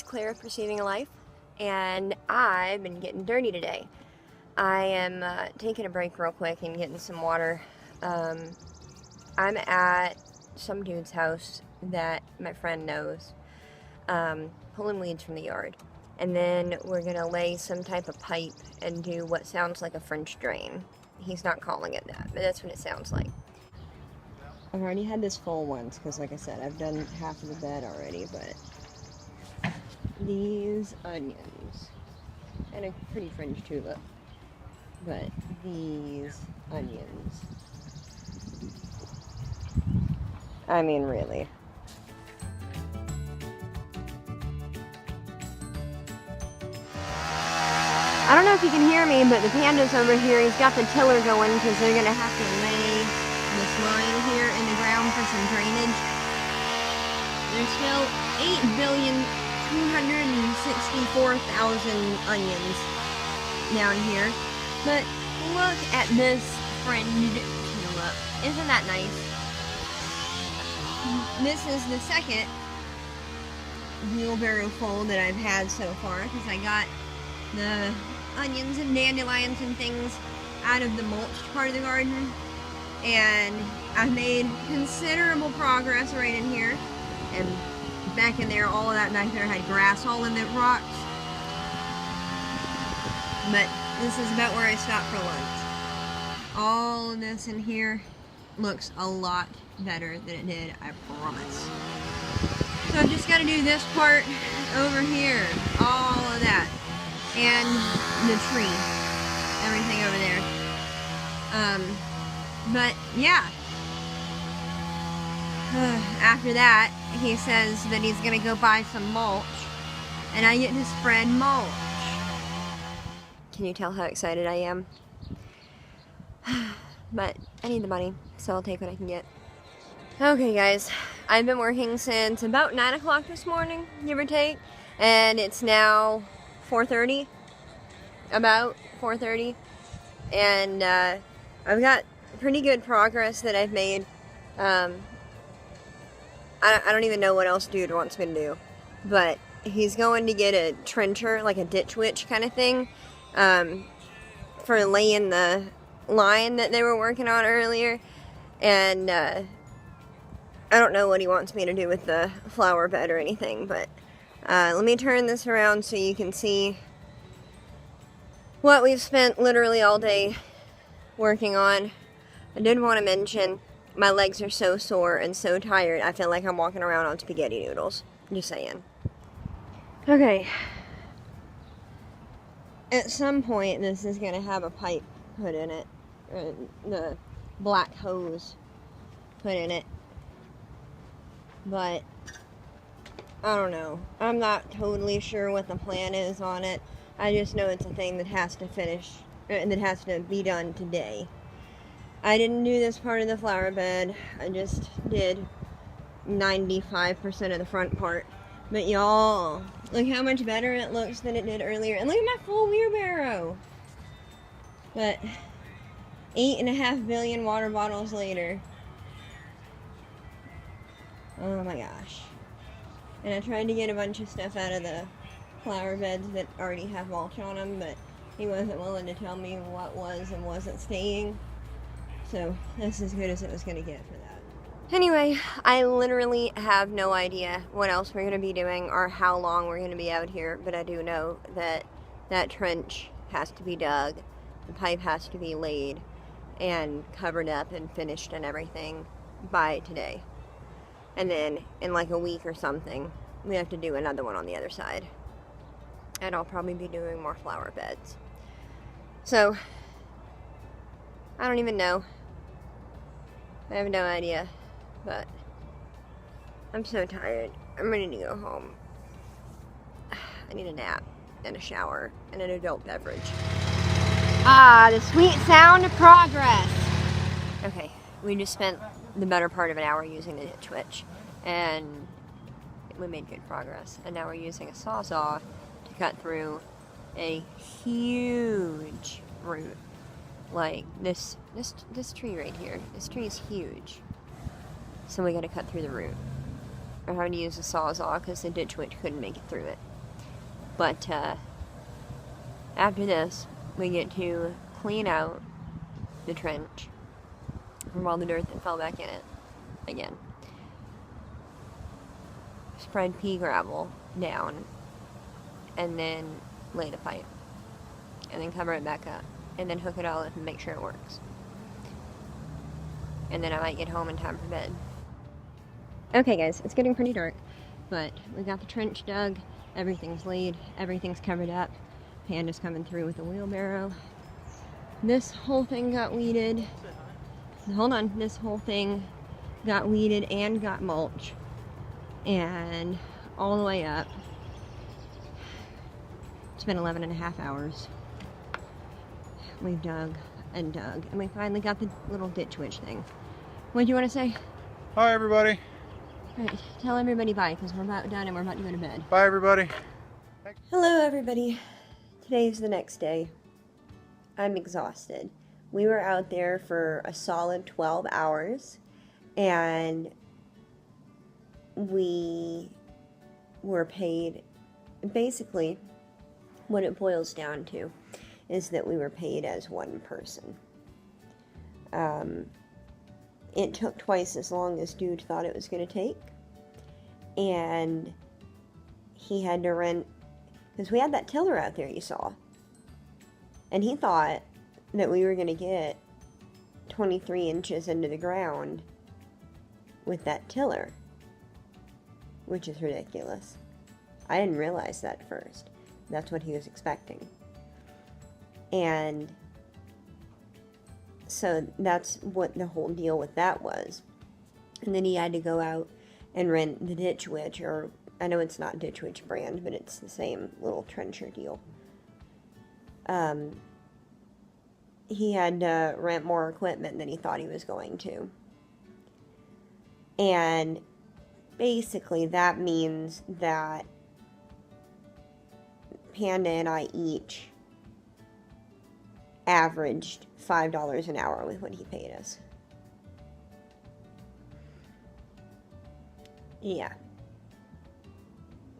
it's Claire with Perceiving a Life, and I've been getting dirty today. I am taking a break real quick and getting some water. I'm at some dude's house that my friend knows, pulling weeds from the yard. And then we're going to lay some type of pipe and do what sounds like a French drain. He's not calling it that, but that's what it sounds like. I've already had this full once, because like I said, I've done half of the bed already, but these onions, and a pretty French tulip, but these onions, I mean really. I don't know if you can hear me, but the Panda's over here. He's got the tiller going because they're going to have to lay this line here in the ground for some drainage. There's still 8,264,000 onions down here. But look at this French tulip. Isn't that nice? This is the second wheelbarrow full that I've had so far because I got the onions and dandelions and things out of the mulched part of the garden, and I've made considerable progress right in here, and back in there, all of that back there had grass all in the rocks, but this is about where I stopped for lunch. All of this in here looks a lot better than it did, I promise. So I've just got to do this part over here, all of that. And the tree, everything over there. But yeah. After that, he says that he's gonna go buy some mulch, and I get to spread mulch. Can you tell how excited I am? But I need the money, so I'll take what I can get. Okay guys, I've been working since about 9 o'clock this morning, give or take, and it's now 4:30, about 4:30, and I've got pretty good progress that I've made. I don't even know what else dude wants me to do, but he's going to get a trencher, like a ditch witch kind of thing, for laying the line that they were working on earlier, and I don't know what he wants me to do with the flower bed or anything, but let me turn this around so you can see what we've spent literally all day working on. I did want to mention my legs are so sore and so tired, I feel like I'm walking around on spaghetti noodles. Just saying. Okay. At some point, this is going to have a pipe put in it. The black hose put in it. But I don't know. I'm not totally sure what the plan is on it. I just know it's a thing that has to finish, that has to be done today. I didn't do this part of the flower bed. I just did 95% of the front part. But y'all, look how much better it looks than it did earlier. And look at my full wheelbarrow. But 8.5 billion water bottles later. Oh my gosh. And I tried to get a bunch of stuff out of the flower beds that already have mulch on them, but he wasn't willing to tell me what was and wasn't staying. So that's as good as it was going to get for that. Anyway, I literally have no idea what else we're going to be doing or how long we're going to be out here, but I do know that that trench has to be dug, the pipe has to be laid and covered up and finished and everything by today. And then in like a week or something, we have to do another one on the other side. And I'll probably be doing more flower beds. So, I don't even know. I have no idea. But, I'm so tired. I'm ready to go home. I need a nap, and a shower, and an adult beverage. Ah, the sweet sound of progress! Okay, we just spent the better part of an hour using the ditch witch, and we made good progress. And now we're using a sawzall to cut through a huge root. Like this tree right here. This tree is huge. So we gotta cut through the root. We're having to use a sawzall because the ditch witch couldn't make it through it. But after this, we get to clean out the trench from all the dirt that fell back in it again. Spread pea gravel down, and then lay the pipe, and then cover it back up, and then hook it all up and make sure it works. And then I might get home in time for bed. Okay guys, it's getting pretty dark, but we got the trench dug, everything's laid, everything's covered up. Panda's coming through with a wheelbarrow. This whole thing got weeded. Hold on, this whole thing got weeded and got mulch. And all the way up. It's been 11 and a half hours. We've dug and dug, and we finally got the little ditch witch thing. What do you want to say? Hi everybody. Alright, tell everybody bye, because we're about done and we're about to go to bed. Bye everybody. Hello everybody. Today's the next day. I'm exhausted. We were out there for a solid 12 hours, and we were paid, basically what it boils down to is that we were paid as one person. It took twice as long as dude thought it was going to take, and he had to rent, because we had that tiller out there you saw, and he thought that we were going to get 23 inches into the ground with that tiller, which is ridiculous. I didn't realize that at first. That's what he was expecting. And so that's what the whole deal with that was. And then he had to go out and rent the Ditch Witch, or I know it's not Ditch Witch brand, but it's the same little trencher deal. He had to rent more equipment than he thought he was going to. And basically that means that Panda and I each averaged $5 an hour with what he paid us. Yeah.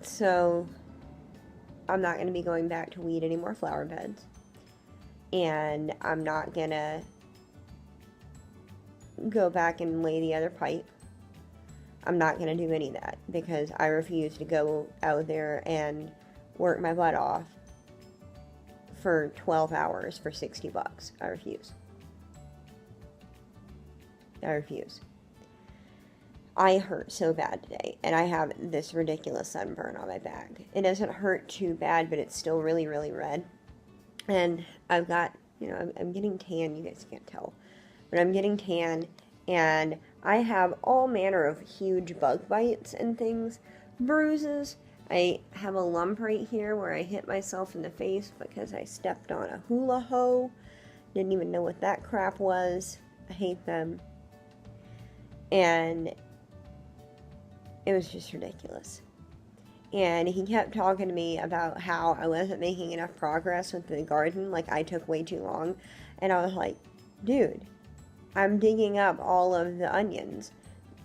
So I'm not going to be going back to weed any more flower beds. And I'm not going to go back and lay the other pipe. I'm not going to do any of that because I refuse to go out there and work my butt off for 12 hours for $60. I refuse. I refuse. I hurt so bad today, and I have this ridiculous sunburn on my back. It doesn't hurt too bad, but it's still really, really red. And I've got, I'm getting tan, you guys can't tell, but I'm getting tan, and I have all manner of huge bug bites and things, bruises. I have a lump right here where I hit myself in the face because I stepped on a hula hoe. Didn't even know what that crap was. I hate them. And it was just ridiculous. And he kept talking to me about how I wasn't making enough progress with the garden, like I took way too long. And I was like, dude, I'm digging up all of the onions.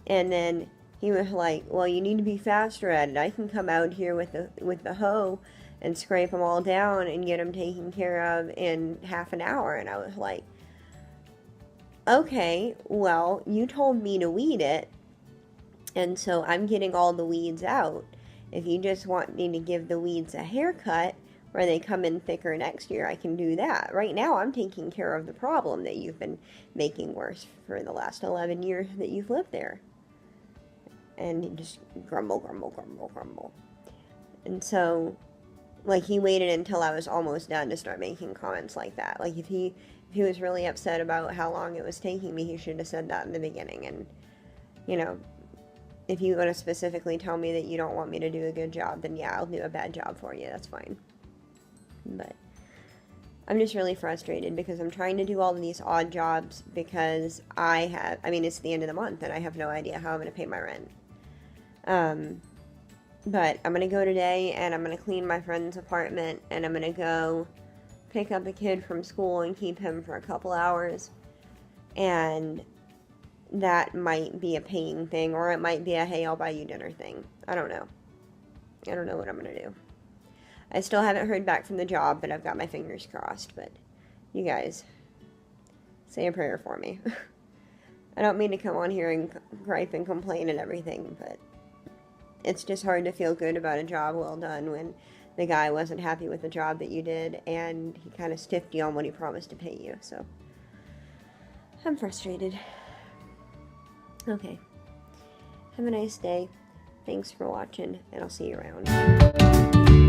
And then he was like, well, you need to be faster at it. I can come out here with the hoe and scrape them all down and get them taken care of in half an hour. And I was like, okay, well, you told me to weed it, and so I'm getting all the weeds out. If you just want me to give the weeds a haircut where they come in thicker next year, I can do that. Right now, I'm taking care of the problem that you've been making worse for the last 11 years that you've lived there. And he just grumble, grumble, grumble, grumble. And so, like, he waited until I was almost done to start making comments like that. Like, if he was really upset about how long it was taking me, he should have said that in the beginning. And, if you want to specifically tell me that you don't want me to do a good job, then yeah, I'll do a bad job for you. That's fine. But I'm just really frustrated because I'm trying to do all of these odd jobs because it's the end of the month and I have no idea how I'm going to pay my rent. But I'm going to go today and I'm going to clean my friend's apartment and I'm going to go pick up a kid from school and keep him for a couple hours. And that might be a paying thing, or it might be a hey, I'll buy you dinner thing. I don't know. I don't know what I'm going to do. I still haven't heard back from the job, but I've got my fingers crossed. But you guys, say a prayer for me. I don't mean to come on here and gripe and complain and everything, but it's just hard to feel good about a job well done when the guy wasn't happy with the job that you did, and he kind of stiffed you on what he promised to pay you, so I'm frustrated. Okay. Have a nice day. Thanks for watching, and I'll see you around.